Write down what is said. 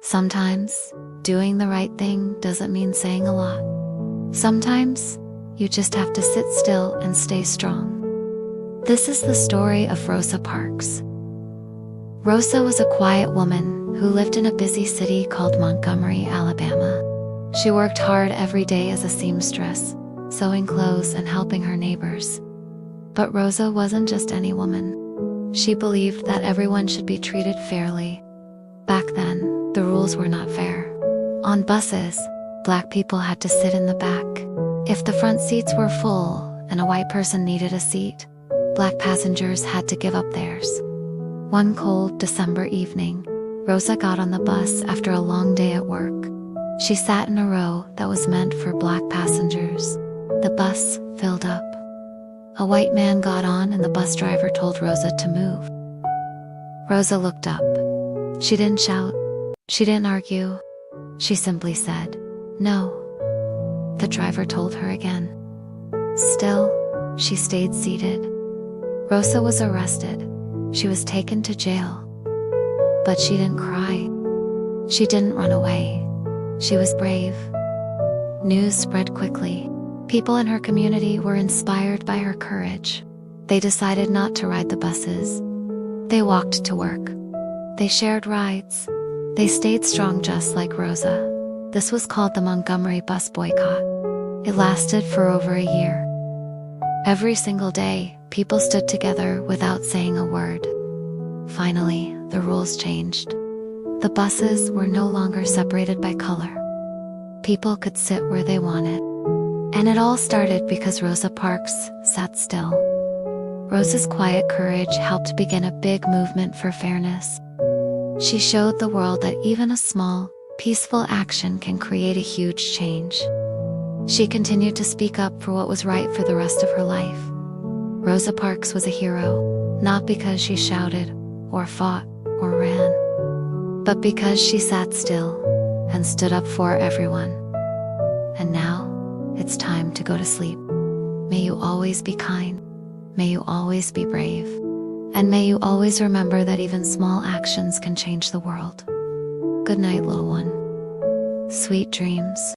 Sometimes, doing the right thing doesn't mean saying a lot. Sometimes, you just have to sit still and stay strong. This is the story of Rosa Parks. Rosa was a quiet woman who lived in a busy city called Montgomery, Alabama. She worked hard every day as a seamstress, sewing clothes and helping her neighbors. But Rosa wasn't just any woman. She believed that everyone should be treated fairly. Back then, the rules were not fair. On buses, black people had to sit in the back. If the front seats were full and a white person needed a seat, black passengers had to give up theirs. One cold December evening, Rosa got on the bus after a long day at work. She sat in a row that was meant for black passengers. The bus filled up. A white man got on and the bus driver told Rosa to move. Rosa looked up. She didn't shout. She didn't argue. She simply said, "No." The driver told her again. Still, she stayed seated. Rosa was arrested. She was taken to jail. But she didn't cry. She didn't run away. She was brave. News spread quickly. People in her community were inspired by her courage. They decided not to ride the buses. They walked to work. They shared rides. They stayed strong just like Rosa. This was called the Montgomery bus boycott. It lasted for over a year. Every single day, people stood together without saying a word. Finally, the rules changed. The buses were no longer separated by color. People could sit where they wanted. And it all started because Rosa Parks sat still. Rosa's quiet courage helped begin a big movement for fairness. She showed the world that even a small, peaceful action can create a huge change. She continued to speak up for what was right for the rest of her life. Rosa Parks was a hero, not because she shouted, or fought, or ran, but because she sat still and stood up for everyone. And now, it's time to go to sleep. May you always be kind. May you always be brave. And may you always remember that even small actions can change the world. Good night, little one. Sweet dreams.